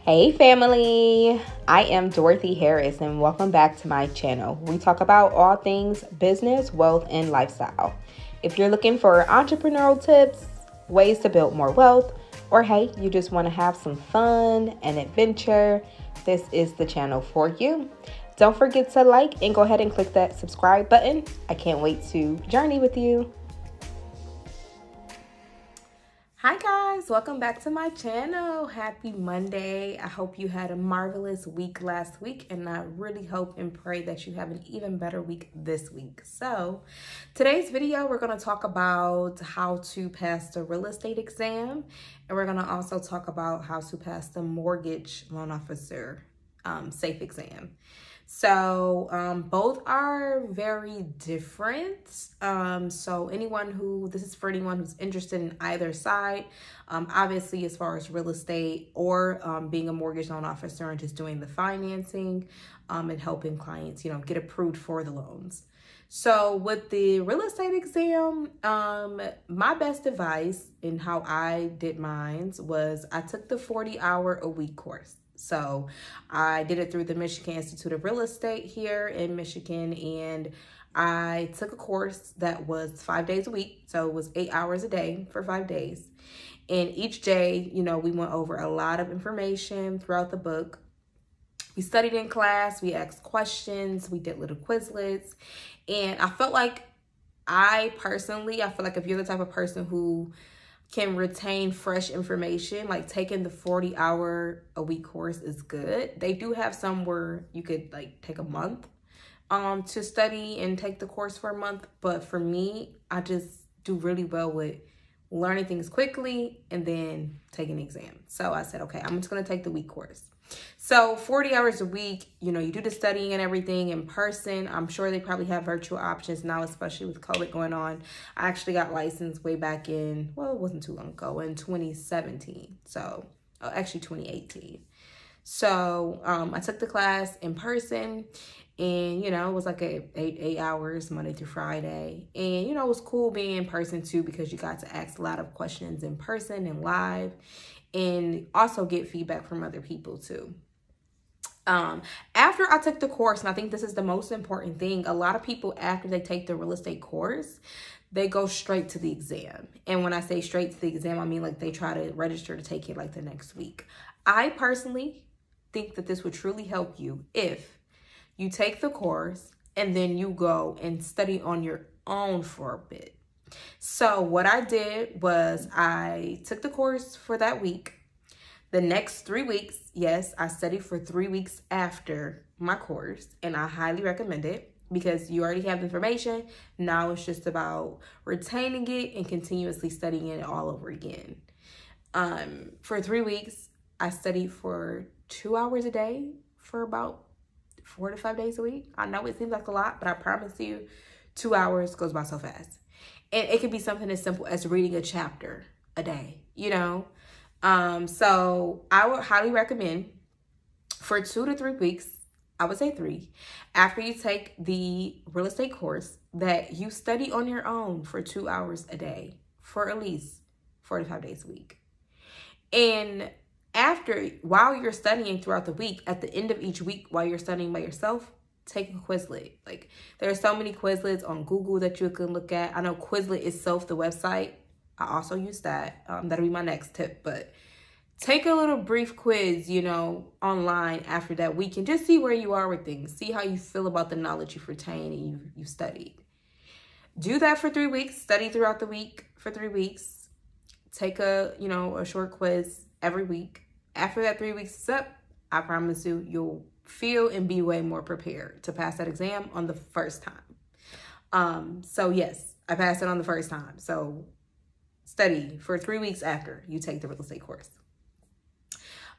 Hey family, I am Dorothy Harris and welcome back to my channel. We talk about all things business, wealth, and lifestyle. If you're looking for entrepreneurial tips, ways to build more wealth, or hey, you just want to have some fun and adventure, this is the channel for you. Don't forget to like and go ahead and click that subscribe button. I can't wait to journey with you. Hi guys, welcome back to my channel. Happy Monday. I hope you had a marvelous week last week, and I really hope and pray that you have an even better week this week. So today's video, we're going to talk about how to pass the real estate exam, and we're going to also talk about how to pass the mortgage loan officer S.A.F.E exam. So both are very different. So this is for anyone who's interested in either side, obviously as far as real estate or being a mortgage loan officer and just doing the financing and helping clients, get approved for the loans. So with the real estate exam, my best advice in how I did mine was I took the 40-hour-a-week course. So I did it through the Michigan Institute of Real Estate here in Michigan, and I took a course that was 5 days a week. So it was 8 hours a day for 5 days. And each day, we went over a lot of information throughout the book. We studied in class, we asked questions, we did little Quizlets. And I feel like if you're the type of person who can retain fresh information, like taking the 40-hour-a-week course is good. They do have some where you could take a month to study and take the course for a month. But for me, I just do really well with learning things quickly and then taking the exam. So I said, okay, I'm just going to take the week course. So 40 hours a week, you do the studying and everything in person. I'm sure they probably have virtual options now, especially with COVID going on. I actually got licensed way back in, well, it wasn't too long ago, in 2017. So, actually 2018. So I took the class in person, and, it was like eight hours, Monday through Friday. And, it was cool being in person too, because you got to ask a lot of questions in person and live, and also get feedback from other people too. After I took the course, and I think this is the most important thing, a lot of people, after they take the real estate course, they go straight to the exam. And when I say straight to the exam, I mean they try to register to take it the next week. I personally think that this would truly help you if you take the course and then you go and study on your own for a bit. So what I did was I took the course for that week. The next 3 weeks, yes, I studied for 3 weeks after my course, and I highly recommend it because you already have the information. Now it's just about retaining it and continuously studying it all over again. For 3 weeks, I studied for 2 hours a day for about 4 to 5 days a week. I know it seems like a lot, but I promise you 2 hours goes by so fast. And it could be something as simple as reading a chapter a day, So I would highly recommend for 2 to 3 weeks, I would say 3, after you take the real estate course, that you study on your own for 2 hours a day for at least 4 to 5 days a week. And while you're studying throughout the week, at the end of each week, while you're studying by yourself, take a Quizlet. There are so many Quizlets on Google that you can look at. I know Quizlet itself, the website, I also use that. That'll be my next tip. But take a little brief quiz, online after that week and just see where you are with things. See how you feel about the knowledge you've retained and you've studied. Do that for 3 weeks. Study throughout the week for 3 weeks. Take a short quiz every week. After that 3 weeks is up, I promise you, you'll feel and be way more prepared to pass that exam on the first time. So yes, I passed it on the first time. So study for 3 weeks after you take the real estate course.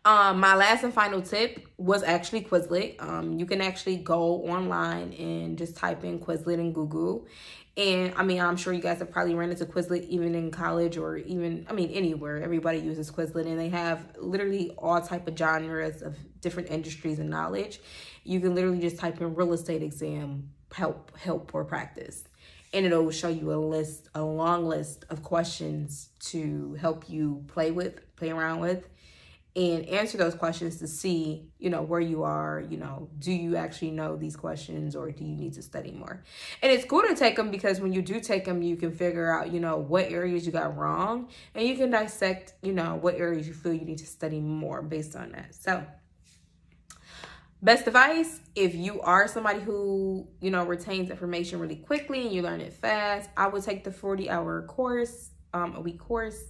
My last and final tip was actually Quizlet. You can actually go online and just type in Quizlet in Google. And I'm sure you guys have probably run into Quizlet even in college or even, anywhere. Everybody uses Quizlet, and they have literally all type of genres of different industries and knowledge. You can literally just type in real estate exam help or practice. And it'll show you a long list of questions to help you play around with. and answer those questions to see, you know, where you are, you know, do you actually know these questions or do you need to study more? And it's cool to take them because when you do take them, you can figure out, you know, what areas you got wrong, and you can dissect, you know, what areas you feel you need to study more based on that. So best advice, if you are somebody who, you know, retains information really quickly and you learn it fast, I would take the 40-hour course, a week course.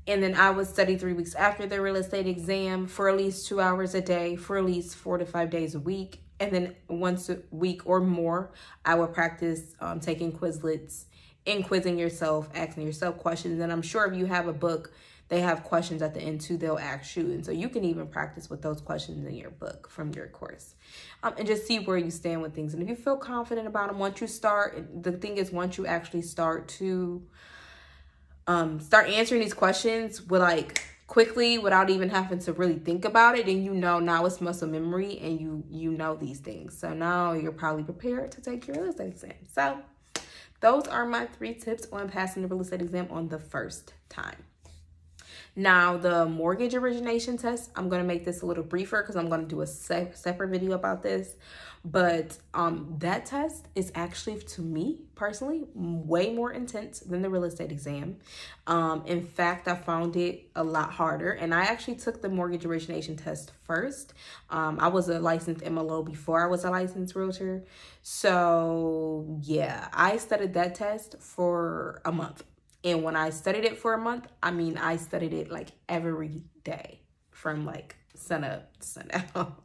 And then I would study 3 weeks after the real estate exam for at least 2 hours a day for at least 4 to 5 days a week. And then once a week or more, I would practice taking Quizlets and quizzing yourself, asking yourself questions. And I'm sure if you have a book, they have questions at the end too, they'll ask you. And so you can even practice with those questions in your book from your course. And just see where you stand with things. And if you feel confident about them, once you start, the thing is, once you actually start to start answering these questions with like quickly without even having to really think about it, and you know now it's muscle memory and you know these things. So now you're probably prepared to take your real estate exam. So those are my 3 tips on passing the real estate exam on the first time. Now, the mortgage origination test, I'm going to make this a little briefer because I'm going to do a separate video about this. But that test is actually, to me personally, way more intense than the real estate exam. In fact, I found it a lot harder. And I actually took the mortgage origination test first. I was a licensed MLO before I was a licensed realtor. So yeah, I studied that test for a month. And when I studied it for a month, I mean, I studied it like every day from like sun up to sundown.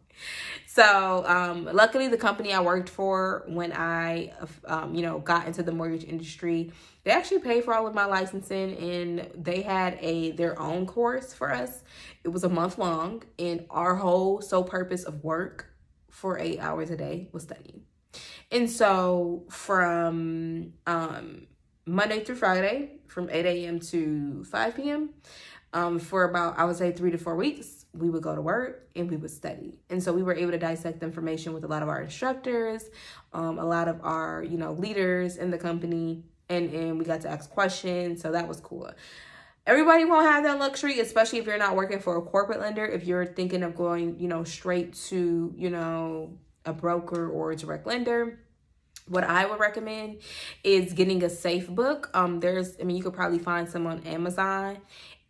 So luckily, the company I worked for when I, you know, got into the mortgage industry, they actually paid for all of my licensing, and they had their own course for us. It was a month long, and our whole sole purpose of work for 8 hours a day was studying. And so from Monday through Friday, from 8 a.m. to 5 p.m. For about, I would say, 3 to 4 weeks, we would go to work and we would study. And so we were able to dissect information with a lot of our instructors, a lot of our, you know, leaders in the company, and we got to ask questions. So that was cool. Everybody won't have that luxury, especially if you're not working for a corporate lender. If you're thinking of going, you know, straight to, you know, a broker or a direct lender, what I would recommend is getting a S.A.F E book. I mean, you could probably find some on Amazon,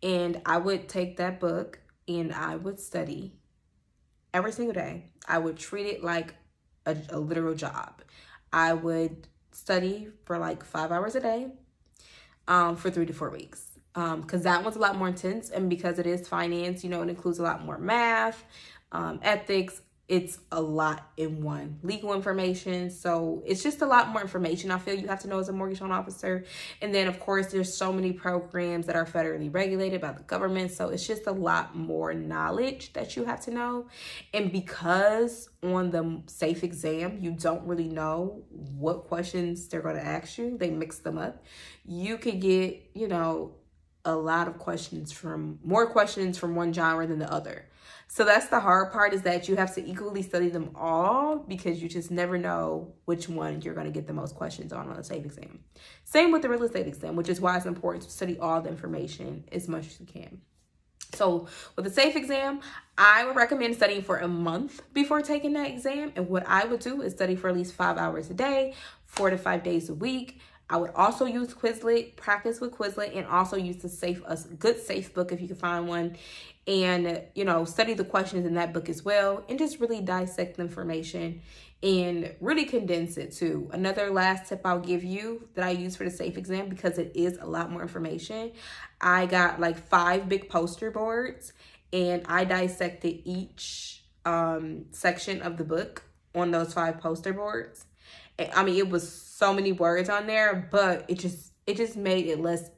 and I would take that book and I would study every single day. I would treat it like a literal job. I would study for like 5 hours a day for 3 to 4 weeks. Because that one's a lot more intense, and because it is finance, you know, it includes a lot more math, ethics. It's a lot in one. Legal information. So it's just a lot more information I feel you have to know as a mortgage loan officer. And then, of course, there's so many programs that are federally regulated by the government. So it's just a lot more knowledge that you have to know. And because on the S.A.F E exam, you don't really know what questions they're going to ask you. They mix them up. You could get, you know, a lot of more questions from one genre than the other. So that's the hard part, is that you have to equally study them all, because you just never know which one you're going to get the most questions on the S.A.F E exam. Same with the real estate exam, which is why it's important to study all the information as much as you can. So with the S.A.F E exam, I would recommend studying for a month before taking that exam. And what I would do is study for at least 5 hours a day, 4 to 5 days a week. I would also use Quizlet, practice with Quizlet, and also use the a good S.A.F E book if you can find one. And, you know, study the questions in that book as well, and just really dissect the information and really condense it too. Another last tip I'll give you that I use for the S.A.F E exam, because it is a lot more information. I got like 5 big poster boards, and I dissected each section of the book on those 5 poster boards. I mean, it was so many words on there, but it just made it less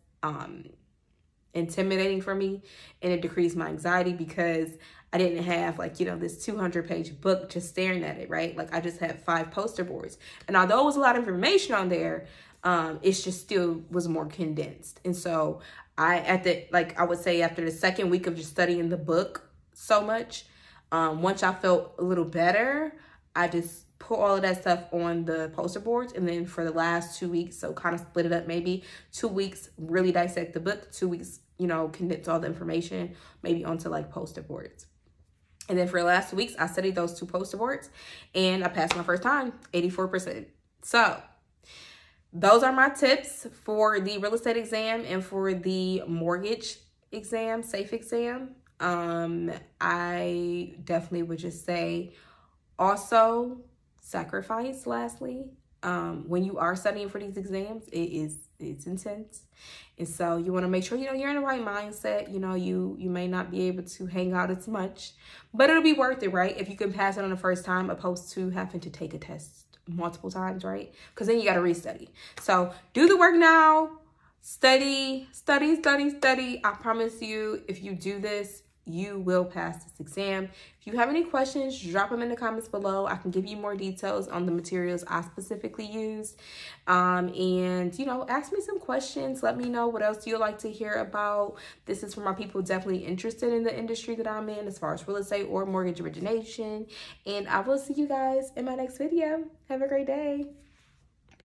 intimidating for me, and it decreased my anxiety, because I didn't have, like, you know, this 200-page book just staring at it, right? Like, I just had 5 poster boards, and although it was a lot of information on there, it's just still was more condensed. And so I would say after the second week of just studying the book so much, once I felt a little better, I just put all of that stuff on the poster boards. And then for the last 2 weeks, so kind of split it up, maybe 2 weeks, really dissect the book, 2 weeks, you know, condense all the information maybe onto like poster boards. And then for the last 2 weeks, I studied those 2 poster boards and I passed my first time, 84%. So those are my tips for the real estate exam and for the mortgage exam, S.A.F.E exam. I definitely would just say also sacrifice lastly. When you are studying for these exams, it's intense. And so you want to make sure, you know, you're in the right mindset. You know, you may not be able to hang out as much, but it'll be worth it, right? If you can pass it on the first time opposed to having to take a test multiple times, right? Because then you got to restudy. So do the work now. Study, study, study, study. I promise you, if you do this, you will pass this exam. If you have any questions, drop them in the comments below. I can give you more details on the materials I specifically used. And, you know, ask me some questions. Let me know what else you'd like to hear about. This is for my people definitely interested in the industry that I'm in as far as real estate or mortgage origination. And I will see you guys in my next video. Have a great day.